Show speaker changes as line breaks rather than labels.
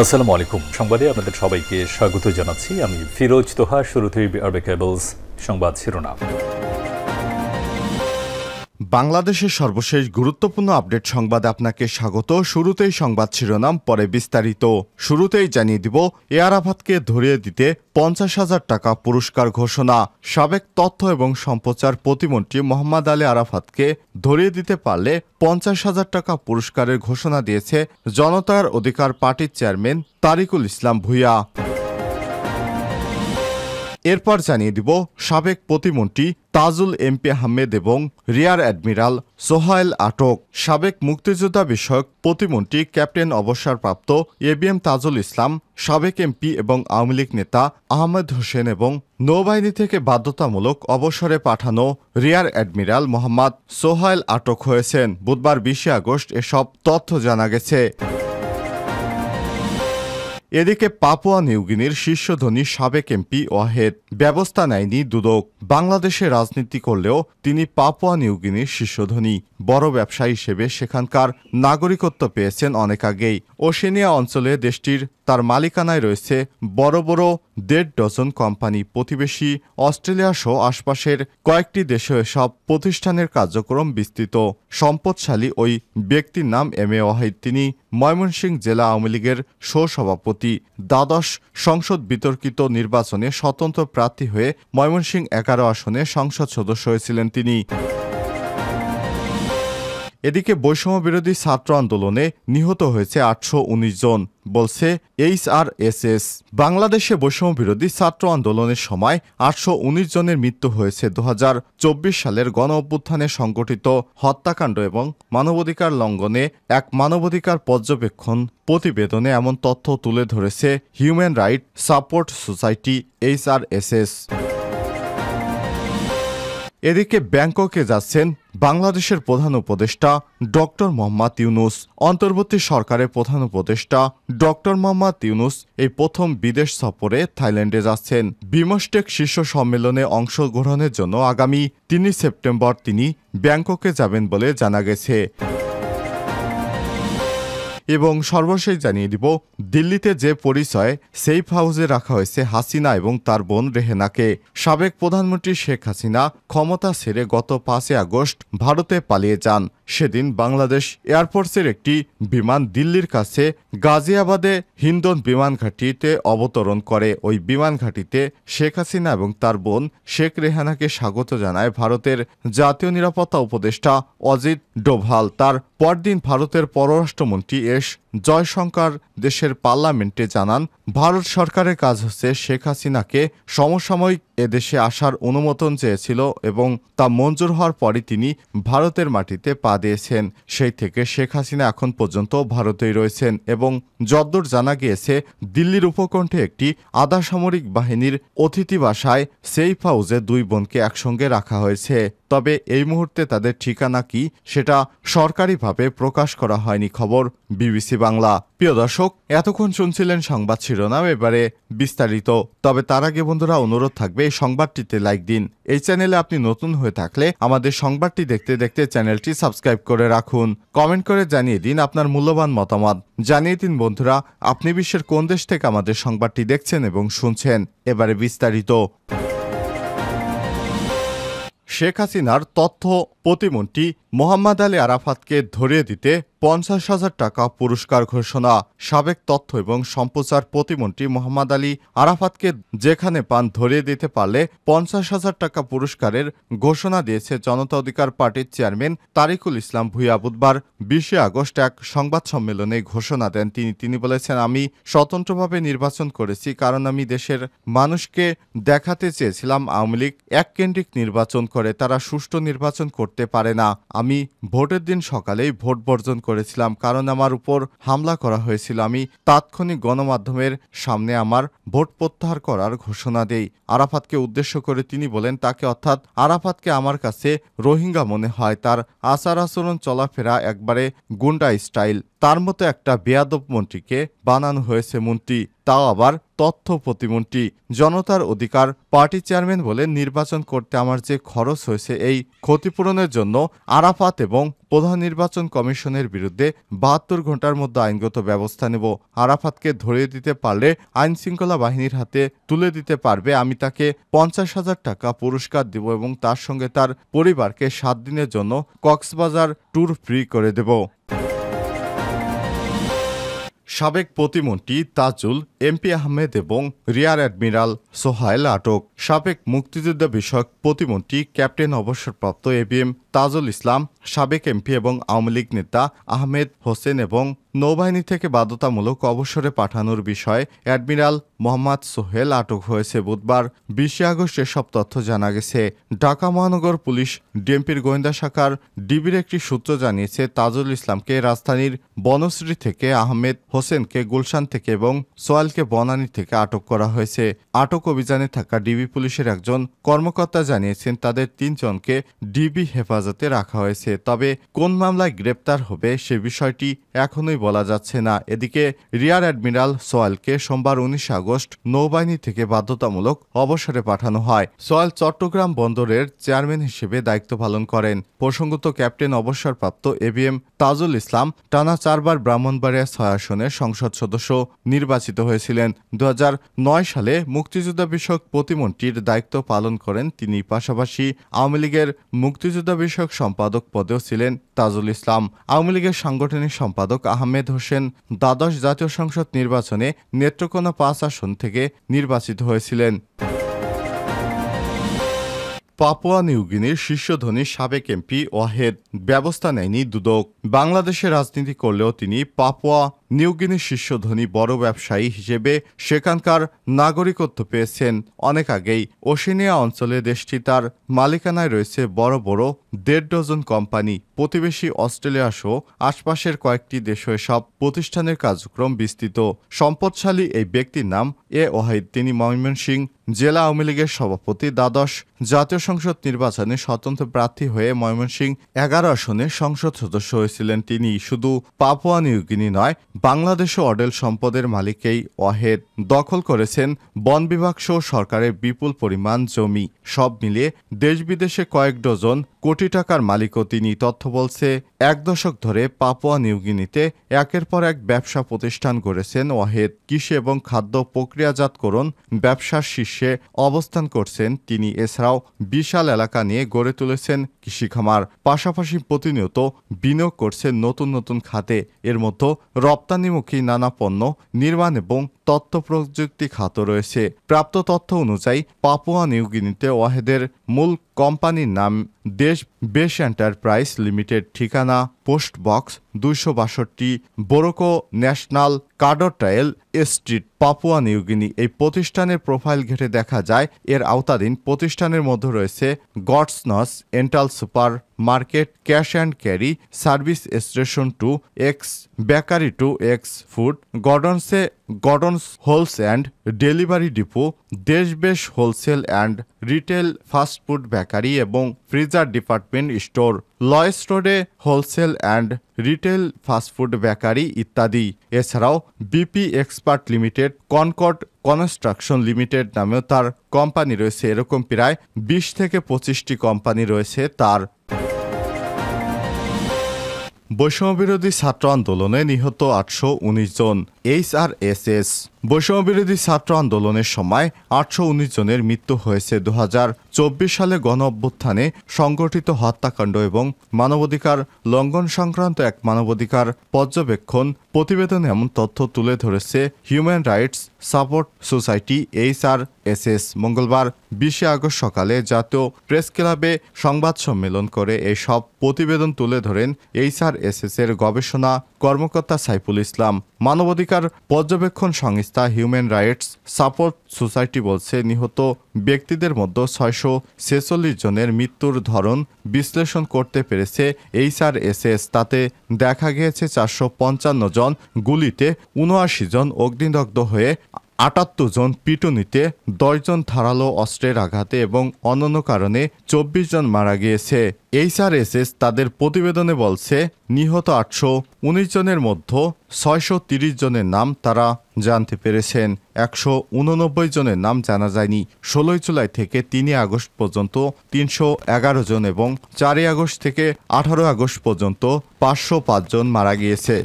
আসসালামু আলাইকুম। সংবাদে আপনাদের সবাইকে স্বাগত জানাচ্ছি। আমি ফিরোজ তোহা। শুরুতেই আরবে কেবলস সংবাদ শিরোনাম।
বাংলাদেশের সর্বশেষ গুরুত্বপূর্ণ আপডেট সংবাদে আপনাকে স্বাগত। শুরুতেই সংবাদ শিরোনাম, পরে বিস্তারিত। শুরুতেই জানিয়ে দিব, এ আরাফাতকে ধরিয়ে দিতে 50,000 টাকা পুরস্কার ঘোষণা। সাবেক তথ্য এবং সম্প্রচার প্রতিমন্ত্রী মোহাম্মদ আলী আরাফাতকে ধরিয়ে দিতে পারলে 50,000 টাকা পুরস্কারের ঘোষণা দিয়েছে জনতার অধিকার পার্টির চেয়ারম্যান তারিকুল ইসলাম ভূঁইয়া। এরপর জানিয়ে দিব, সাবেক প্রতিমন্ত্রী তাজুল এমপি আহমেদ এবং রিয়ার অ্যাডমিরাল সোহাইল আটক। সাবেক মুক্তিযোদ্ধা বিষয়ক প্রতিমন্ত্রী ক্যাপ্টেন অবসরপ্রাপ্ত এবিএম তাজুল ইসলাম, সাবেক এমপি এবং আওয়ামী লীগ নেতা আহমেদ হোসেন এবং নৌবাহিনী থেকে বাধ্যতামূলক অবসরে পাঠানো রিয়ার অ্যাডমিরাল মোহাম্মদ সোহাইল আটক হয়েছেন। বুধবার 20 আগস্ট এসব তথ্য জানা গেছে। এদিকে পাপুয়া নিউগিনির শীর্ষধনী সাবেক এমপি ওয়াহেদ ব্যবস্থা নেয়নি দুদক। বাংলাদেশে রাজনীতি করলেও তিনি পাপুয়া নিউগিনির শীর্ষধনী। বড় ব্যবসায়ী হিসেবে সেখানকার নাগরিকত্ব পেয়েছেন অনেক আগেই। ওশেনিয়া অঞ্চলে দেশটির তার মালিকানায় রয়েছে বড় বড় 1.5 ডজন কোম্পানি। প্রতিবেশী অস্ট্রেলিয়া সহ আশপাশের কয়েকটি দেশে এসব প্রতিষ্ঠানের কার্যক্রম বিস্তৃত। সম্পদশালী ওই ব্যক্তির নাম এম এ ওয়াহিদ। তিনি ময়মনসিংহ জেলা আওয়ামী লীগের সহসভাপতি। দ্বাদশ সংসদ বিতর্কিত নির্বাচনে স্বতন্ত্র প্রার্থী হয়ে ময়মনসিংহ 11 আসনে সংসদ সদস্য হয়েছিলেন তিনি। এদিকে বৈষম্য বিরোধী ছাত্র আন্দোলনে নিহত হয়েছে 819 জন, বলছে HRSS। বাংলাদেশে বৈষম্য বিরোধী ছাত্র আন্দোলনের সময় 819 জনের মৃত্যু হয়েছে। 2024 সালের গণ অভ্যুত্থানে সংগঠিত হত্যাকাণ্ড এবং মানবাধিকার লঙ্ঘনে এক মানবাধিকার পর্যবেক্ষণ প্রতিবেদনে এমন তথ্য তুলে ধরেছে human right support society HRSS। এদিকে ব্যাংককে যাচ্ছেন বাংলাদেশের প্রধান উপদেষ্টা ডক্টর মোহাম্মদ ইউনুস। অন্তর্বর্তী সরকারের প্রধান উপদেষ্টা ডক্টর মোহাম্মদ ইউনুস এই প্রথম বিদেশ সফরে থাইল্যান্ডে যাচ্ছেন। বিমস্টেক শীর্ষ সম্মেলনে অংশগ্রহণের জন্য আগামী 3 সেপ্টেম্বর তিনি ব্যাংককে যাবেন বলে জানা গেছে। এবং সর্বশেষ জানিয়ে দিব, দিল্লিতে যে পরিচয় সেফ হাউসে রাখা হয়েছে হাসিনা এবং তার বোন রেহেনাকে। সাবেক প্রধানমন্ত্রী শেখ হাসিনা ক্ষমতা ছেড়ে গত 5 আগস্ট ভারতে পালিয়ে যান। সেদিন বাংলাদেশ এয়ারফোর্সের একটি বিমান দিল্লির কাছে গাজিয়াবাদে হিন্দন বিমান ঘাঁটিতে অবতরণ করে। ওই বিমান ঘাঁটিতে শেখ হাসিনা এবং তার বোন শেখ রেহানাকে স্বাগত জানায় ভারতের জাতীয় নিরাপত্তা উপদেষ্টা অজিত ডোভাল। তার পরদিন ভারতের পররাষ্ট্রমন্ত্রী এস জয়শঙ্কর দেশের পার্লামেন্টে জানান, ভারত সরকারের কাজ হচ্ছে শেখ হাসিনাকে সমসাময়িক এদেশে আসার অনুমোদন চেয়েছিল এবং তা মঞ্জুর হওয়ার পরই তিনি ভারতের মাটিতে পা দিয়েছেন। সেই থেকে শেখ হাসিনা এখন পর্যন্ত ভারতেই রয়েছেন এবং যদ্দূর জানা গিয়েছে দিল্লির উপকণ্ঠে একটি আধা সামরিক বাহিনীর অতিথি বাসায় সেফ হাউসে 2 বোনকে একসঙ্গে রাখা হয়েছে। তবে এই মুহূর্তে তাদের ঠিকানা কি সেটা সরকারিভাবে প্রকাশ করা হয়নি। খবর বিবিসি বাংলা। প্রিয় দর্শক, এতক্ষণ শুনছিলেন সংবাদ শিরোনাম, এবারে বিস্তারিত। তবে তার আগে বন্ধুরা অনুরোধ থাকবে এই সংবাদটিতে লাইক দিন। এই চ্যানেলে আপনি নতুন হয়ে থাকলে আমাদের সংবাদটি দেখতে দেখতে চ্যানেলটি সাবস্ক্রাইব করে রাখুন। কমেন্ট করে জানিয়ে দিন আপনার মূল্যবান মতামত। জানিয়ে দিন বন্ধুরা, আপনি বিশ্বের কোন দেশ থেকে আমাদের সংবাদটি দেখছেন এবং শুনছেন। এবারে বিস্তারিত। শেখ হাসিনার তথ্য প্রতিমন্ত্রী মোহাম্মদ আলী আরাফাতকে ধরিয়ে দিতে 50,000 টাকা পুরস্কার ঘোষণা। সাবেক তথ্য এবং সম্প্রচার প্রতিমন্ত্রী মোহাম্মদ আলী আরাফাতকে যেখানে পান ধরিয়ে দিতে পারলে 50,000 টাকা পুরস্কারের ঘোষণা দিয়েছে জনতা অধিকার পার্টির চেয়ারম্যান তারিকুল ইসলাম ভূঁইয়া। বুধবার 20 আগস্ট এক সংবাদ সম্মেলনে ঘোষণা দেন তিনি বলেছেন, আমি স্বতন্ত্রভাবে নির্বাচন করেছি কারণ আমি দেশের মানুষকে দেখাতে চেয়েছিলাম আওয়ামী লীগ এককেন্দ্রিক নির্বাচন করে, তারা সুষ্ঠু নির্বাচন করতে পারে না। আমি ভোটের দিন সকালেই ভোট বর্জন করেছিলাম কারণ আমার উপর হামলা করা হয়েছিল। আমি তাৎক্ষণিক গণমাধ্যমের সামনে আমার ভোট প্রত্যাহার করার ঘোষণা দেই। আরাফাতকে উদ্দেশ্য করে তিনি বলেন, তাকে অর্থাৎ আরাফাতকে আমার কাছে রোহিঙ্গা মনে হয়। তার আচার আচরণ চলাফেরা একবারে গুন্ডা স্টাইল। তার মতো একটা বেয়াদব মন্ত্রীকে বানানো হয়েছে মন্ত্রী। তাও আবার তথ্য প্রতিমন্ত্রী। জনতার অধিকার পার্টি চেয়ারম্যান বলে নির্বাচন করতে আমার যে খরচ হয়েছে এই ক্ষতিপূরণের জন্য আরাফাত এবং প্রধান নির্বাচন কমিশনের বিরুদ্ধে ৭২ ঘন্টার মধ্যে আইনগত ব্যবস্থা নেব। আরাফাতকে ধরিয়ে দিতে পারলে আইন শৃঙ্খলা বাহিনীর হাতে তুলে দিতে পারবে। আমি তাকে ৫০,০০০ টাকা পুরস্কার দেব এবং তার সঙ্গে তার পরিবারকে ৭ দিনের জন্য কক্সবাজার ট্যুর ফ্রি করে দেব। সাবেক প্রতিমন্ত্রী তাজুল, এমপি আহমেদ এবং রিয়ার অ্যাডমিরাল সোহাইল আটক। সাবেক মুক্তিযোদ্ধা বিষয়ক প্রতিমন্ত্রী ক্যাপ্টেন অবসরপ্রাপ্ত এবিএম তাজুল ইসলাম, সাবেক এমপি এবং আওয়ামী লীগ নেতা আহমেদ হোসেন এবং নৌবাহিনী থেকে বাধ্যতামূলক অবসরে পাঠানোর বিষয়ে অ্যাডমিরাল মোহাম্মদ সোহেল আটক হয়েছে বুধবার ২০ আগস্ট। এসব তথ্য জানা গেছে। ঢাকা মহানগর পুলিশ ডিএমপির গোয়েন্দা শাখার ডিবির একটি সূত্র জানিয়েছে, তাজুল ইসলামকে রাজধানীর বনশ্রী থেকে, আহমেদ হোসেনকে গুলশান থেকে এবং সোহেলকে বনানী থেকে আটক করা হয়েছে। আটক অভিযানে থাকা ডিবি পুলিশের একজন কর্মকর্তা জানিয়েছেন, তাদের ৩ জনকে ডিবি হেফাজতে রাখা হয়েছে। তবে কোন মামলায় গ্রেপ্তার হবে সে বিষয়টি এখনোই বলা যাচ্ছে না। এদিকে রিয়ার অ্যাডমিরাল সোহেলকে সোমবার ১৯ আগস্ট নৌবাহিনী থেকে বাধ্যতামূলক অবসরে পাঠানো হয়। সোহেল চট্টগ্রাম বন্দরের চেয়ারম্যান হিসেবে দায়িত্ব পালন করেন। প্রসঙ্গত, ক্যাপ্টেন অবসরপ্রাপ্ত এবিএম তাজুল ইসলাম টানা ৪ বার ব্রাহ্মণবাড়িয়া ৬ আসনের সংসদ সদস্য নির্বাচিত হয়েছিলেন। ২০০৯ সালে মুক্তিযোদ্ধা বিষয়ক প্রতিমন্ত্রীর দায়িত্ব পালন করেন তিনি। পাশাপাশি আওয়ামী লীগের মুক্তিযোদ্ধা বিষয়ক সম্পাদক পদেও ছিলেন তাজুল ইসলাম। আওয়ামী লীগের সাংগঠনিক সম্পাদক আহমেদ হোসেন দ্বাদশ জাতীয় সংসদ নির্বাচনে নেত্রকোনা ৫ আসন থেকে নির্বাচিত হয়েছিলেন। পাপুয়া নিউগিনির শীর্ষধনী সাবেক এমপি ওয়াহেদ, ব্যবস্থা নেয়নি দুদক। বাংলাদেশে রাজনীতি করলেও তিনি পাপুয়া নিউগিনির শীর্ষধনী বড় ব্যবসায়ী হিসেবে সেখানকার নাগরিকত্ব পেয়েছেন অনেক আগেই। ওশেনিয়া অঞ্চলে দেশটি তার মালিকানায় রয়েছে বড় বড় ১.৫ ডজন কোম্পানি। প্রতিবেশী অস্ট্রেলিয়া সহ আশপাশের কয়েকটি দেশে সব প্রতিষ্ঠানের কার্যক্রম বিস্তৃত। সম্পদশালী এই ব্যক্তির নাম ওয়াহিদ। তিনি ময়মনসিংহ জেলা আওয়ামী লীগের সভাপতি। দ্বাদশ জাতীয় সংসদ নির্বাচনে স্বতন্ত্র প্রার্থী হয়ে ময়মনসিংহ ১১ আসনে সংসদ সদস্য হয়েছিলেন তিনি। শুধু পাপুয়া নিউগিনি নয়, বাংলাদেশও অডেল সম্পদের মালিক এই ওয়াহেদ। দখল করেছেন বন বিভাগ সহ সরকারের বিপুল পরিমাণ জমি। সব মিলিয়ে দেশ বিদেশে কয়েক ডজন কোটি টাকার মালিকও তিনি। তথ্য বলছে, ১ দশক ধরে পাপুয়া নিউগিনিতে একের পর এক ব্যবসা প্রতিষ্ঠান গড়েছেন ওয়াহেদ। কৃষি এবং খাদ্য প্রক্রিয়াজাতকরণ ব্যবসার শীর্ষে অবস্থান করছেন তিনি। এছাড়াও বিশাল এলাকা নিয়ে গড়ে তুলেছেন কৃষি খামার। পাশাপাশি প্রতিনিয়ত বিনিয়োগ করছেন নতুন নতুন খাতে। এর মধ্যে রপ্তানিমুখী নানা পণ্য, নির্মাণ এবং তথ্য প্রযুক্তি খাতও রয়েছে। প্রাপ্ত তথ্য অনুযায়ী পাপুয়া নিউগিনিতে ওয়াহেদের মূল কোম্পানির নাম দেশ বেশ এন্টারপ্রাইজ লিমিটেড। ঠিকানা পোস্ট বক্স ২৬২, বোরোকো ন্যাশনাল কাডোট্রায়েল স্ট্রিট, পাপুয়া নিউগিনি। এই প্রতিষ্ঠানের প্রোফাইল ঘেঁটে দেখা যায় এর আওতাধীন প্রতিষ্ঠানের মধ্যে রয়েছে গডসনস এন্টাল super market, cash and carry service station 2 X, bakery 2 X food, গডন্স হোলস অ্যান্ড ডেলিভারি ডিপো, দেশবেশ wholesale and retail fast food bakery এবং ফ্রিজার ডিপার্টমেন্ট স্টোর, লয়েস রোডে wholesale and retail fast food bakery ইত্যাদি। এছাড়াও BP expert limited, concord construction limited নামেও তার কোম্পানি রয়েছে। এরকম প্রায় ২০ থেকে ২৫টি কোম্পানি রয়েছে তার। বৈষম্যবিরোধী ছাত্র আন্দোলনে নিহত ৮১৯ জন। HRSS। বৈষম্যবিরোধী ছাত্র আন্দোলনের সময় ৮১৯ জনের মৃত্যু হয়েছে। ২০২৪ সালে গণ অভ্যুত্থানে সংগঠিত হত্যাকাণ্ড এবং মানবাধিকার লঙ্ঘন সংক্রান্ত এক মানবাধিকার পর্যবেক্ষণ প্রতিবেদনে এমন তথ্য তুলে ধরেছে human rights support society HRSS। মঙ্গলবার ২০ আগস্ট সকালে জাতীয় প্রেস ক্লাবে সংবাদ সম্মেলন করে এই সব প্রতিবেদন তুলে ধরেন HRSS এর গবেষণা কর্মকর্তা সাইফুল ইসলাম। মানবাধিকার পর্যবেক্ষণ সংস্থা হিউম্যান রাইটস সাপোর্ট সোসাইটি বলছে, নিহত ব্যক্তিদের মধ্যে ৬৪৬ জনের মৃত্যুর ধরন বিশ্লেষণ করতে পেরেছে HRSS। তাতে দেখা গিয়েছে ৪৫৫ জন গুলিতে, ৭৯ জন অগ্নিদগ্ধ হয়ে 78 জন পিটুনিতে, 10 জন ধারালো অস্ত্রের আঘাতে এবং অন্যান্য কারণে 24 জন মারা গিয়েছে। HRSS তাদের প্রতিবেদনে বলছে, নিহত 819 জনের মধ্যে 630 জনের নাম তারা জানতে পেরেছেন। 189 জনের নাম জানা যায়নি। 16 জুলাই থেকে 3 আগস্ট পর্যন্ত 311 জন এবং 4 আগস্ট থেকে 18 আগস্ট পর্যন্ত 505 জন মারা গিয়েছে।